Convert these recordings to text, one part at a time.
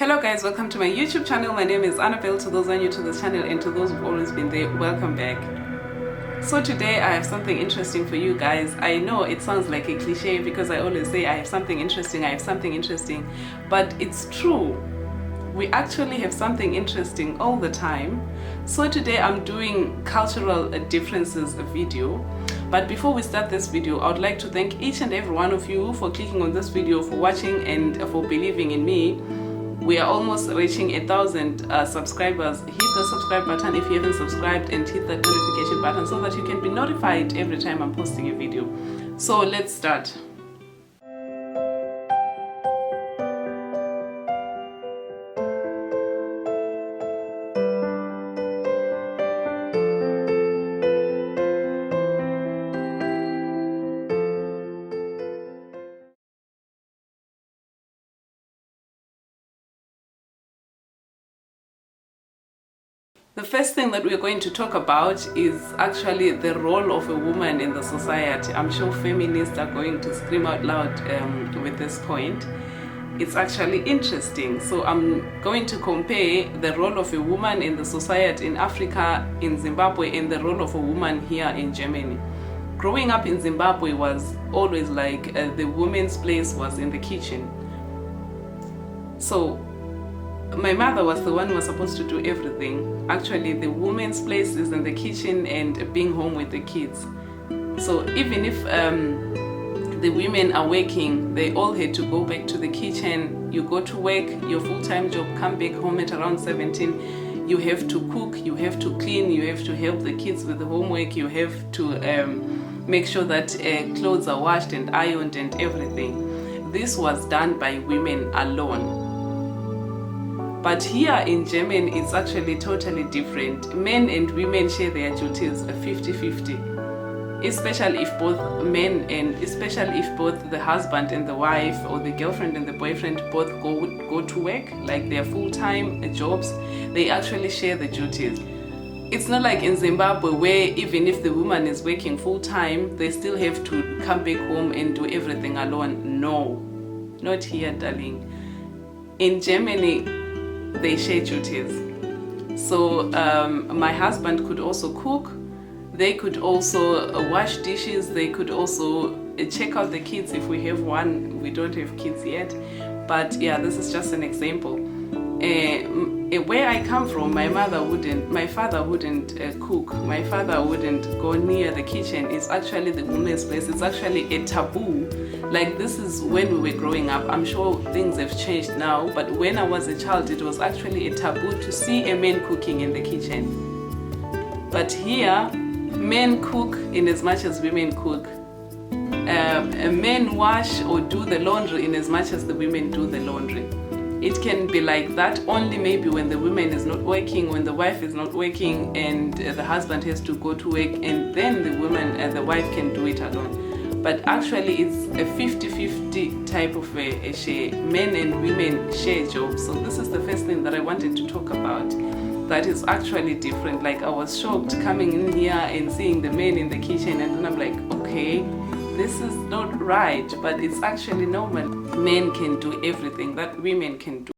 Hello guys, welcome to my YouTube channel. My name is Annabelle. To those who are new to this channel and to those who've always been there, welcome back. So today I have something interesting for you guys. I know it sounds like a cliche because I always say I have something interesting, but it's true. We actually have something interesting all the time. So today I'm doing cultural differences video. But before we start this video, I would like to thank each and every one of you for clicking on this video, for watching and for believing in me. We are almost reaching 1,000 subscribers. Hit the subscribe button if you haven't subscribed and hit that notification button so that you can be notified every time I'm posting a video. So let's start. The first thing that we're going to talk about is actually the role of a woman in the society. I'm sure feminists are going to scream out loud with this point. It's actually interesting. So I'm going to compare the role of a woman in the society in Africa, in Zimbabwe, and the role of a woman here in Germany. Growing up in Zimbabwe was always like the woman's place was in the kitchen. So my mother was the one who was supposed to do everything. Actually, the woman's place is in the kitchen and being home with the kids. So even if the women are working, they all had to go back to the kitchen. You go to work, your full-time job, come back home at around 17. You have to cook, you have to clean, you have to help the kids with the homework, you have to make sure that clothes are washed and ironed and everything. This was done by women alone. But here in Germany, it's actually totally different. Men and women share their duties 50-50. Especially if both men and especially if both the husband and the wife or the girlfriend and the boyfriend both go to work, like their full-time jobs, they actually share the duties. It's not like in Zimbabwe where even if the woman is working full-time, they still have to come back home and do everything alone. No, not here, darling. In Germany, they share duties. So my husband could also cook, they could also wash dishes, they could also check out the kids if we have one. We don't have kids yet, but yeah, this is just an example. Where I come from, my father wouldn't cook, my father wouldn't go near the kitchen. It's actually the woman's place. It's actually a taboo. Like, this is when we were growing up. I'm sure things have changed now, but when I was a child, it was actually a taboo to see a man cooking in the kitchen. But here, men cook in as much as women cook. Men wash or do the laundry in as much as the women do the laundry. It can be like that only maybe when the woman is not working, when the wife is not working and the husband has to go to work, and then the woman and the wife can do it alone. But actually it's a 50-50 type of a share. Men and women share jobs. So this is the first thing that I wanted to talk about. That is actually different. Like, I was shocked coming in here and seeing the men in the kitchen, and then I'm like, okay, this is not right, but it's actually normal. Men can do everything that women can do.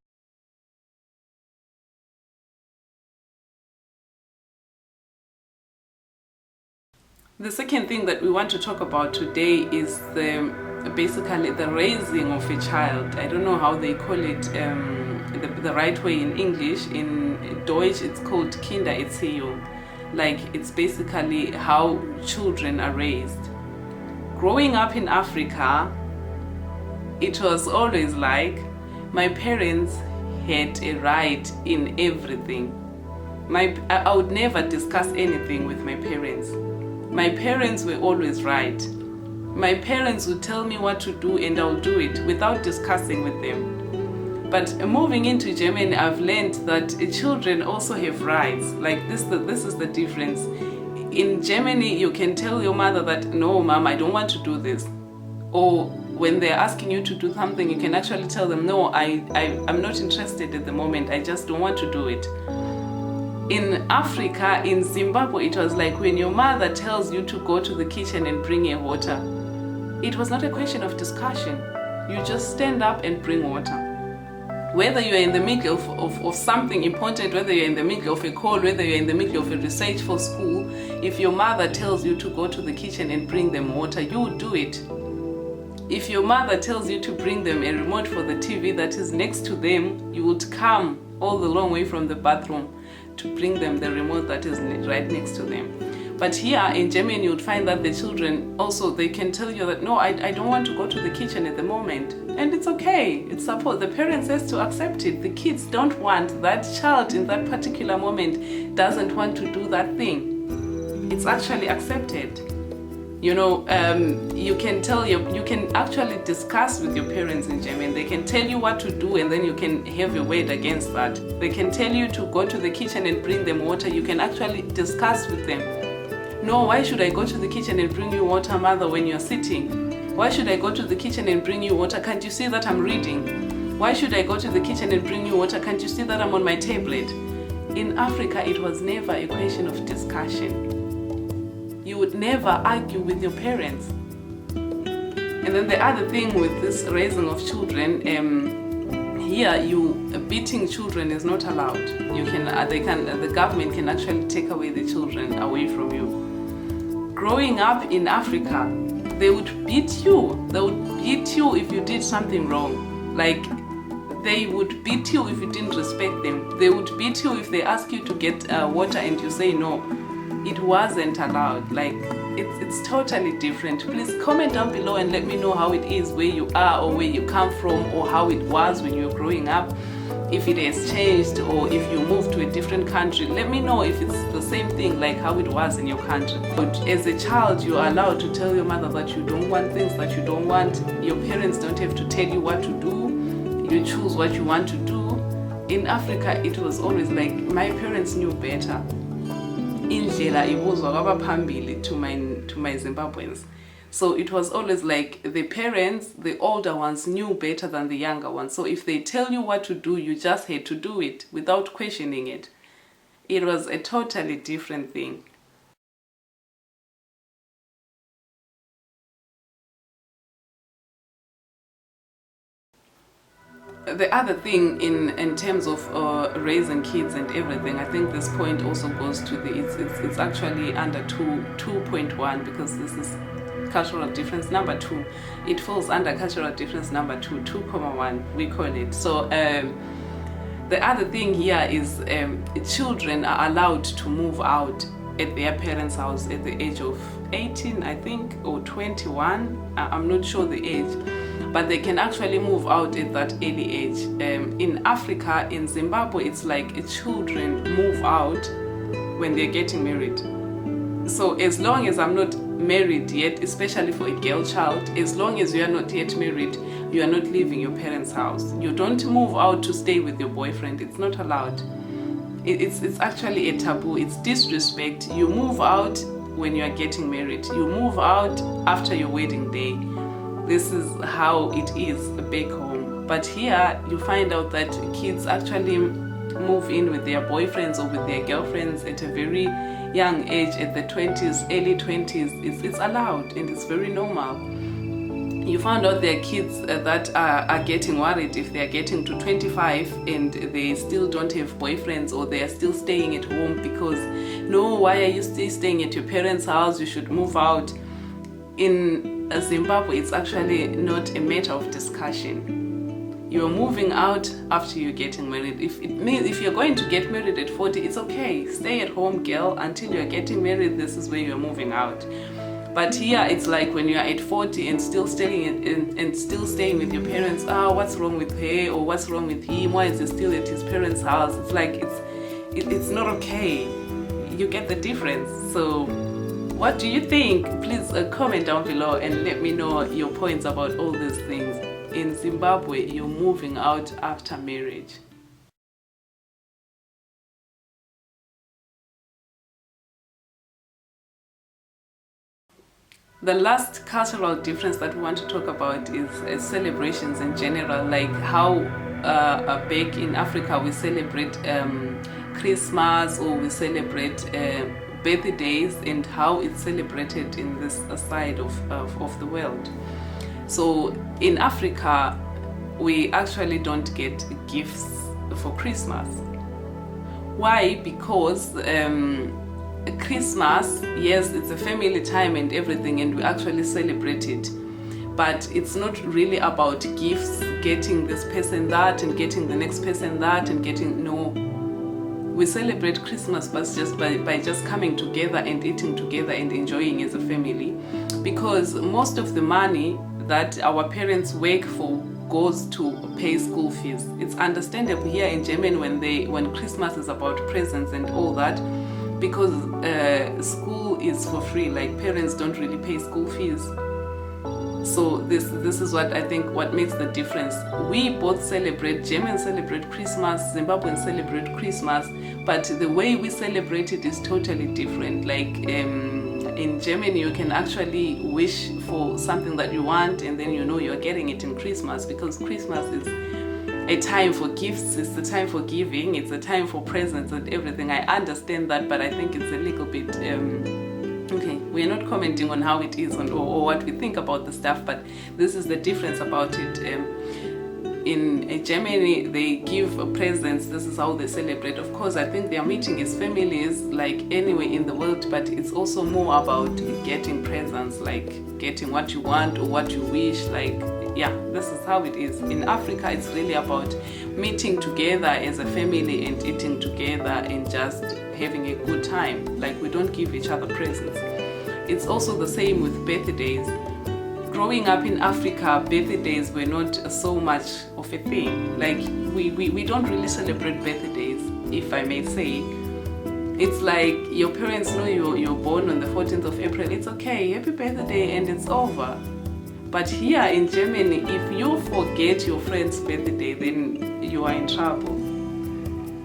The second thing that we want to talk about today is basically the raising of a child. I don't know how they call it the right way in English. In Deutsch, it's called Kindererziehung. Like, it's basically how children are raised. Growing up in Africa, it was always like my parents had a right in everything. I would never discuss anything with my parents. My parents were always right. My parents would tell me what to do and I'll do it without discussing with them. But moving into Germany, I've learned that children also have rights. Like, this is the difference. In Germany, you can tell your mother that, no, mom, I don't want to do this. Or when they're asking you to do something, you can actually tell them, no, I'm not interested at the moment. I just don't want to do it. In Africa, in Zimbabwe, it was like when your mother tells you to go to the kitchen and bring a water. It was not a question of discussion. You just stand up and bring water. Whether you're in the middle of something important, whether you're in the middle of a call, whether you're in the middle of a research for school, if your mother tells you to go to the kitchen and bring them water, you would do it. If your mother tells you to bring them a remote for the TV that is next to them, you would come all the long way from the bathroom to bring them the remote that is right next to them. But here in Germany, you would find that the children also, they can tell you that, no, I don't want to go to the kitchen at the moment. And it's okay. It's support. The parents has to accept it. The kids don't want, that child in that particular moment doesn't want to do that thing. It's actually accepted. You know, you can actually discuss with your parents in German. They can tell you what to do and then you can have a word against that. They can tell you to go to the kitchen and bring them water. You can actually discuss with them. No, why should I go to the kitchen and bring you water, mother, when you're sitting? Why should I go to the kitchen and bring you water? Can't you see that I'm reading? Why should I go to the kitchen and bring you water? Can't you see that I'm on my tablet? In Africa, it was never a question of discussion. You would never argue with your parents. And then the other thing with this raising of children, here beating children is not allowed. The government can actually take away the children away from you. Growing up in Africa, they would beat you. They would beat you if you did something wrong. Like, they would beat you if you didn't respect them. They would beat you if they ask you to get water and you say no. It wasn't allowed. Like, it's totally different. Please comment down below and let me know how it is where you are or where you come from, or how it was when you were growing up. If it has changed, or if you moved to a different country, let me know if it's the same thing like how it was in your country. But as a child, you are allowed to tell your mother that you don't want things that you don't want. Your parents don't have to tell you what to do. You choose what you want to do. In Africa, it was always like my parents knew better. Indlela ibuzwa kwabaphambili to my Zimbabweans. So it was always like the parents, the older ones, knew better than the younger ones. So if they tell you what to do, you just had to do it without questioning it. It was a totally different thing. The other thing in terms of raising kids and everything, I think this point also goes to it's actually under 2.1, because this is cultural difference number 2. It falls under cultural difference number 2, 2.1 we call it. So the other thing here is children are allowed to move out at their parents' house at the age of 18, I think, or 21. I'm not sure the age, but they can actually move out at that early age. In Africa, in Zimbabwe, it's like children move out when they're getting married. So as long as I'm not married yet, especially for a girl child, as long as you are not yet married, you are not leaving your parents' house. You don't move out to stay with your boyfriend. It's not allowed. It's actually a taboo. It's disrespect. You move out when you are getting married. You move out after your wedding day. This is how it is back home. But here you find out that kids actually move in with their boyfriends or with their girlfriends at a very young age, at the 20s, early 20s. It's allowed and it's very normal. You found out there are kids that are getting worried if they are getting to 25 and they still don't have boyfriends, or they are still staying at home because, no, why are you still staying at your parents' house? You should move out. In Zimbabwe, it's actually not a matter of discussion. You're moving out after you're getting married. If you're going to get married at 40, it's okay. Stay at home, girl, until you're getting married. This is where you're moving out. But here it's like when you're at 40 and still staying with your parents. What's wrong with her, or what's wrong with him? Why is he still at his parents' house? It's like it's not okay. You get the difference. So what do you think? Please comment down below and let me know your points about all these things. In Zimbabwe, you're moving out after marriage. The last cultural difference that we want to talk about is celebrations in general, like how back in Africa we celebrate Christmas, or we celebrate birthdays, and how it's celebrated in this side of the world. So in Africa, we actually don't get gifts for Christmas. Why? Because Christmas, yes, it's a family time and everything, and we actually celebrate it, but it's not really about gifts, getting this person that and getting the next person that and getting, no. We celebrate Christmas but just by just coming together and eating together and enjoying as a family, because most of the money that our parents work for goes to pay school fees. It's understandable here in Germany when Christmas is about presents and all that, because school is for free, like parents don't really pay school fees. So this is what I think what makes the difference. We both celebrate, Germans celebrate Christmas, Zimbabweans celebrate Christmas, but the way we celebrate it is totally different. Like in Germany, you can actually wish for something that you want, and then you know you're getting it in Christmas, because Christmas is a time for gifts, it's a time for giving, it's a time for presents and everything. I understand that, but I think it's a little bit okay, we're not commenting on how it is or what we think about the stuff, but this is the difference about it. In Germany, they give presents. This is how they celebrate. Of course, I think they are meeting as families like anywhere in the world, but it's also more about getting presents, like getting what you want or what you wish. Like, yeah, this is how it is. In Africa, it's really about meeting together as a family and eating together and just having a good time. Like, we don't give each other presents. It's also the same with birthdays. Growing up in Africa, birthdays were not so much of a thing. Like, we don't really celebrate birthdays, if I may say. It's like your parents know you're born on the 14th of April. It's okay, happy birthday, and it's over. But here in Germany, if you forget your friend's birthday, then you are in trouble.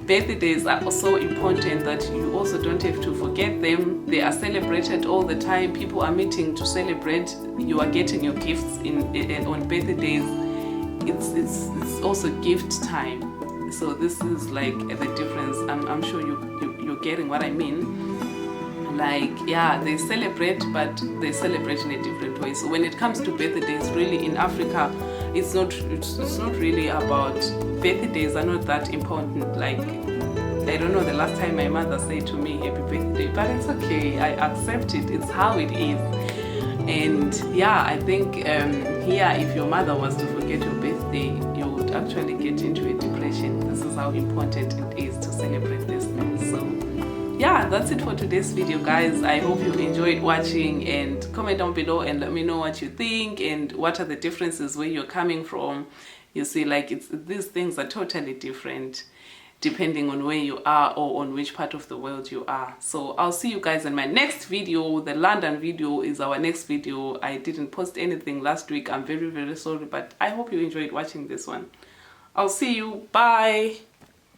Birthdays are so important that you also don't have to forget them. They are celebrated all the time. People are meeting to celebrate. You are getting your gifts on birthdays. It's also gift time. So this is like the difference. I'm sure you're getting what I mean. Like, yeah, they celebrate, but they celebrate in a different way. So when it comes to birthdays, really in Africa, it's not really about, birthdays are not that important. Like, I don't know the last time my mother said to me happy birthday, but it's okay, I accept it, it's how it is. And yeah, I think here, if your mother was to forget your birthday, you would actually get into a depression. This is how important it is to celebrate this thing. So yeah, that's it for today's video, guys. I hope you enjoyed watching, and comment down below and let me know what you think and what are the differences where you're coming from. You see, like, these things are totally different depending on where you are or on which part of the world you are. So I'll see you guys in my next video. The London video is our next video. I didn't post anything last week. I'm very, very sorry, but I hope you enjoyed watching this one. I'll see you. Bye.